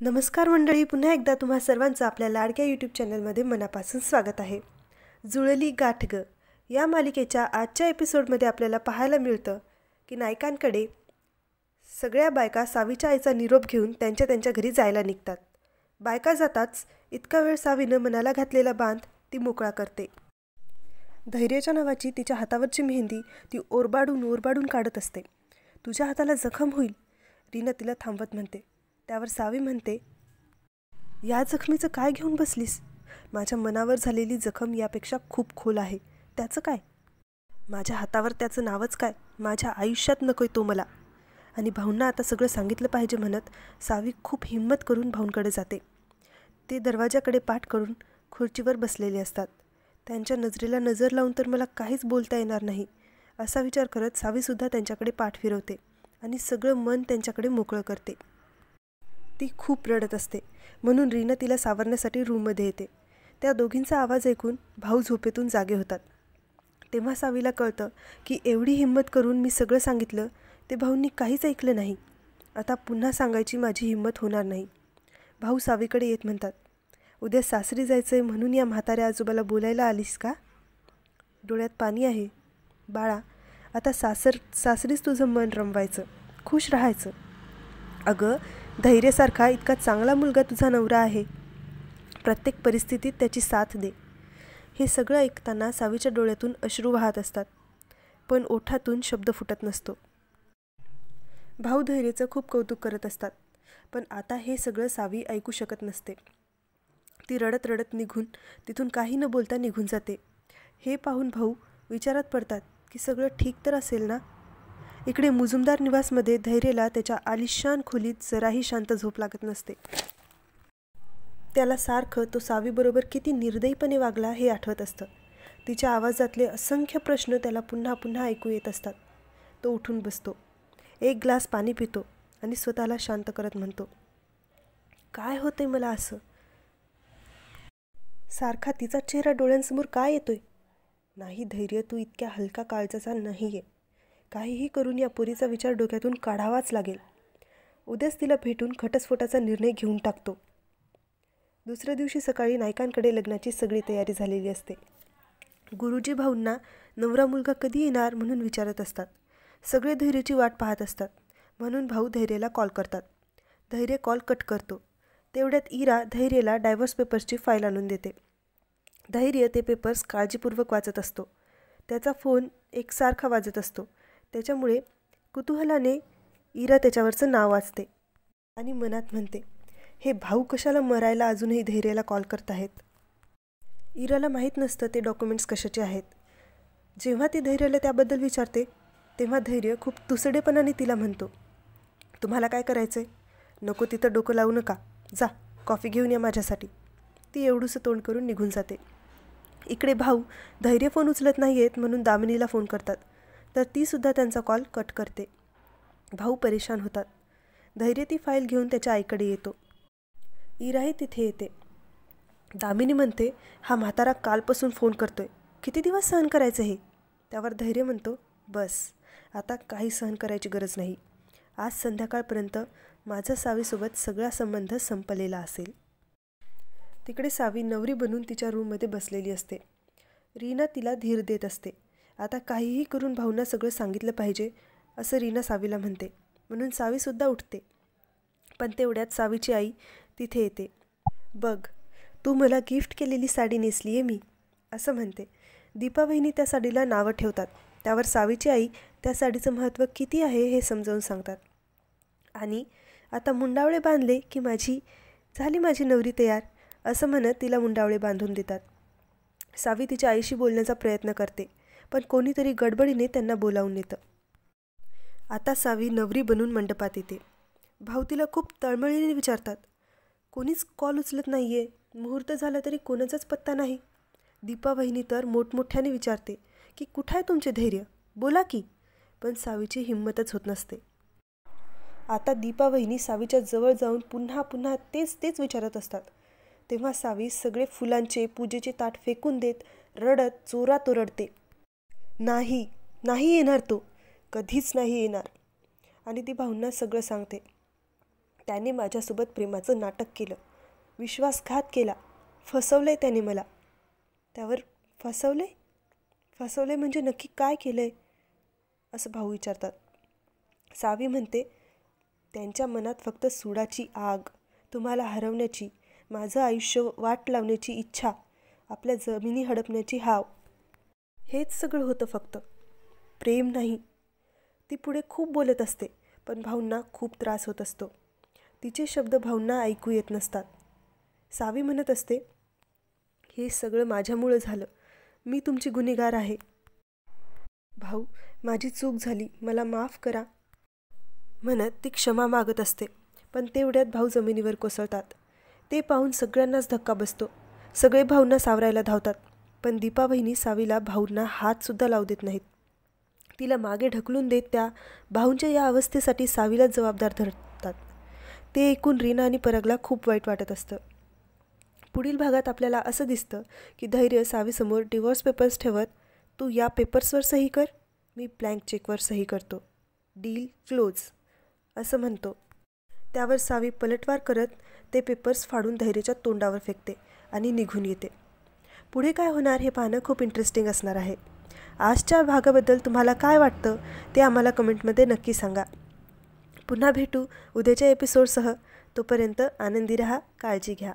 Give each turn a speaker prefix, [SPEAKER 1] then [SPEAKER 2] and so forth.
[SPEAKER 1] नमस्कार मंडळी, पुन्हा एकदा तुम्हा सर्वांचं आपल्या लाडक्या यूट्यूब चॅनलमध्ये मनापासून स्वागत आहे. जुळली गाठ ग या मालिकेच्या आजच्या एपिसोडमध्ये आपल्याला पाहायला मिळतं की नायकांकडे सगळ्या बायका सावीच्या आईचा निरोप घेऊन त्यांच्या घरी जायला निघतात. बायका जाताच इतका वेळ सावीनं मनाला घातलेला बांध ती मोकळा करते. धैर्याच्या नावाची तिच्या हातावरची मेहंदी ती ओरबाडून काढत असते. तुझ्या हाताला जखम होईल, रीना तिला थांबवत म्हणते. त्यावर सावी म्हणते, या जखमीचं काय घेऊन बसलीस? माझ्या मनावर झालेली जखम यापेक्षा खूप खोल आहे. त्याचं काय? माझ्या हातावर त्याचं नावच काय? माझ्या आयुष्यात नकोय तो मला. आणि भाऊंना आता सगळं सांगितलं पाहिजे म्हणत सावी खूप हिंमत करून भाऊंकडे जाते. ते दरवाजाकडे पाठ करून खुर्चीवर बसलेले असतात. त्यांच्या नजरेला नजर लावून तर मला काहीच बोलता येणार नाही असा विचार करत सावीसुद्धा त्यांच्याकडे पाठ फिरवते आणि सगळं मन त्यांच्याकडे मोकळं करते. ती खूप रडत असते म्हणून रीना तिला सावरण्यासाठी रूममध्ये येते. त्या दोघींचा आवाज ऐकून भाऊ झोपेतून जागे होतात. तेव्हा सावीला कळतं की एवढी हिंमत करून मी सगळं सांगितलं, ते भाऊंनी काहीच ऐकलं नाही. आता पुन्हा सांगायची माझी हिंमत होणार नाही. भाऊ सावीकडे येत म्हणतात, उद्या सासरी जायचं आहे म्हणून या म्हाताऱ्या आजोबाला बोलायला आलीस का? डोळ्यात पाणी आहे. बाळा, आता सासरीच तुझं मन रमवायचं, खुश राहायचं. अगं, धैर्यासारखा इतका चांगला मुलगा तुझा नवरा आहे. प्रत्येक परिस्थितीत त्याची साथ दे. हे सगळं ऐकताना सावीच्या डोळ्यातून अश्रू वाहत असतात, पण ओठातून शब्द फुटत नसतो. भाऊ धैर्याचं खूप कौतुक करत असतात, पण आता हे सगळं सावी ऐकू शकत नसते. ती रडत रडत निघून तिथून काही न बोलता निघून जाते. हे पाहून भाऊ विचारात पडतात की सगळं ठीक तर असेल ना? इकडे मुजुमदार निवासमध्ये धैर्याला त्याच्या आलिशान खोलीत जराही शांत झोप लागत नसते. त्याला सारखं तो सावीबरोबर किती निर्दयीपणे वागला हे आठवत असतं. तिच्या आवाजातले असंख्य प्रश्न त्याला पुन्हा पुन्हा ऐकू येत असतात. तो उठून बसतो, एक ग्लास पाणी पितो आणि स्वतःला शांत करत म्हणतो, काय होतंय मला असं? सारखा तिचा चेहरा डोळ्यांसमोर काय येतोय? नाही धैर्य, तू इतक्या हलका काळजाचा नाही आहे. काहीही करून या पोरीचा विचार डोक्यातून काढावाच लागेल. उद्याच तिला भेटून घटस्फोटाचा निर्णय घेऊन टाकतो. दुसऱ्या दिवशी सकाळी नायकांकडे लग्नाची सगळी तयारी झालेली असते. गुरुजी भाऊंना नवरा मुलगा कधी येणार म्हणून विचारत असतात. सगळे धैर्याची वाट पाहत असतात म्हणून भाऊ धैर्याला कॉल करतात. धैर्य कॉल कट करतो. तेवढ्यात इरा धैर्याला डायव्होर्स पेपर्सची फाईल आणून देते. धैर्य ते पेपर्स काळजीपूर्वक वाचत असतो. त्याचा फोन एकसारखा वाजत असतो. त्याच्यामुळे कुतूहलाने इरा त्याच्यावरचं नाव वाचते आणि मनात म्हणते, हे भाऊ कशाला मरायला अजूनही धैर्याला कॉल करत आहेत? इराला माहीत नसतं ते डॉक्युमेंट्स कशाचे आहेत. जेव्हा ती धैर्याला त्याबद्दल विचारते तेव्हा धैर्य खूप तुसडेपणाने तिला म्हणतो, तुम्हाला काय करायचं आहे? नको तिथं डोकं लावू नका, जा कॉफी घेऊन या माझ्यासाठी. ती एवढूसं तोंड करून निघून जाते. इकडे भाऊ धैर्य फोन उचलत नाही आहेत म्हणून दामिनीला फोन करतात, तर तीसुद्धा त्यांचा कॉल कट करते. भाऊ परेशान होतात. धैर्य ती फाईल घेऊन त्याच्या आईकडे येतो. इराही तिथे येते. दामिनी म्हणते, हा म्हातारा कालपासून फोन करतोय, किती दिवस सहन करायचं हे? त्यावर धैर्य म्हणतो, बस आता काही सहन करायची गरज नाही. आज संध्याकाळपर्यंत माझा सावीसोबत सगळा संबंध संपलेला असेल. तिकडे सावी नवरी बनून तिच्या रूममध्ये बसलेली असते. रीना तिला धीर देत असते. आता काहीही करून भाऊंना सगळं सांगितलं पाहिजे असं रीना सावीला म्हणते, म्हणून सावीसुद्धा उठते. पण तेवढ्यात सावीची आई तिथे येते. बघ, तू मला गिफ्ट केलेली साडी नेसली आहे मी, असं म्हणते. दीपा वहिनी त्या साडीला नावं ठेवतात. त्यावर सावीची आई त्या साडीचं महत्त्व किती आहे हे समजावून सांगतात. आणि आता मुंडावळे बांधले की माझी नवरी तयार, असं म्हणत तिला मुंडावळे बांधून देतात. सावी तिच्या आईशी बोलण्याचा प्रयत्न करते, पण कोणीतरी गडबडीने त्यांना बोलावून येतं. आता सावी नवरी बनून मंडपात येते. भाऊ तिला खूप तळमळीने विचारतात, कोणीच कॉल उचलत नाही आहे, मुहूर्त झाला तरी कोणाचाच पत्ता नाही. दीपा वहिनी तर मोठमोठ्याने विचारते की कुठं आहे तुमचे धैर्य, बोला की. पण सावीची हिंमतच होत नसते. आता दीपा वहिनी सावीच्या जवळ जाऊन पुन्हा पुन्हा तेच विचारत असतात. तेव्हा सावी सगळे फुलांचे पूजेचे ताट फेकून देत रडत जोरात ओरडते, नाही येणार तो, कधीच नाही येणार. आणि ती भाऊंना सगळं सांगते. त्याने माझ्यासोबत प्रेमाचं नाटक केलं, विश्वासघात केला, फसवलं आहे त्याने मला. त्यावर फसवलं म्हणजे नक्की काय केलं आहे असं भाऊ विचारतात. सावी म्हणते, त्यांच्या मनात फक्त सुडाची आग, तुम्हाला हरवण्याची, माझं आयुष्य वाट लावण्याची इच्छा, आपल्या जमिनी हडपण्याची हाव, हेच सगळं होतं फक्त, प्रेम नाही. ती पुढे खूप बोलत असते, पण भाऊंना खूप त्रास होत असतो. तिचे शब्द भाऊंना ऐकू येत नसतात. सावी म्हणत असते, हे सगळं माझ्यामुळं झालं, मी तुमची गुन्हेगार आहे. भाऊ, माझी चूक झाली, मला माफ करा म्हणत ती क्षमा मागत असते. पण तेवढ्यात भाऊ जमिनीवर कोसळतात. ते पाहून सगळ्यांनाच धक्का बसतो. सगळे भाऊंना सावरायला धावतात, पण दीपा बहिणी सावीला भाऊंना हातसुद्धा लावू देत नाहीत. तिला मागे ढकलून देत त्या भाऊंच्या या अवस्थेसाठी सावीला जबाबदार धरतात. ते ऐकून रीना आणि परागला खूप वाईट वाटत असतं. पुढील भागात आपल्याला असं दिसतं की धैर्य सावीसमोर डिवोर्स पेपर्स ठेवत, तू या पेपर्सवर सही कर, मी ब्लँक चेकवर सही करतो, डील क्लोज असं म्हणतो. त्यावर सावी पलटवार करत ते पेपर्स फाडून धैर्याच्या तोंडावर फेकते आणि निघून येते. पुढे काय होणार हे पाहणं खूप इंटरेस्टिंग असणार आहे. आजच्या भागाबद्दल तुम्हाला काय वाटतं ते आम्हाला कमेंटमध्ये नक्की सांगा. पुन्हा भेटू उद्याच्या एपिसोडसह. तोपर्यंत आनंदी रहा, काळजी घ्या.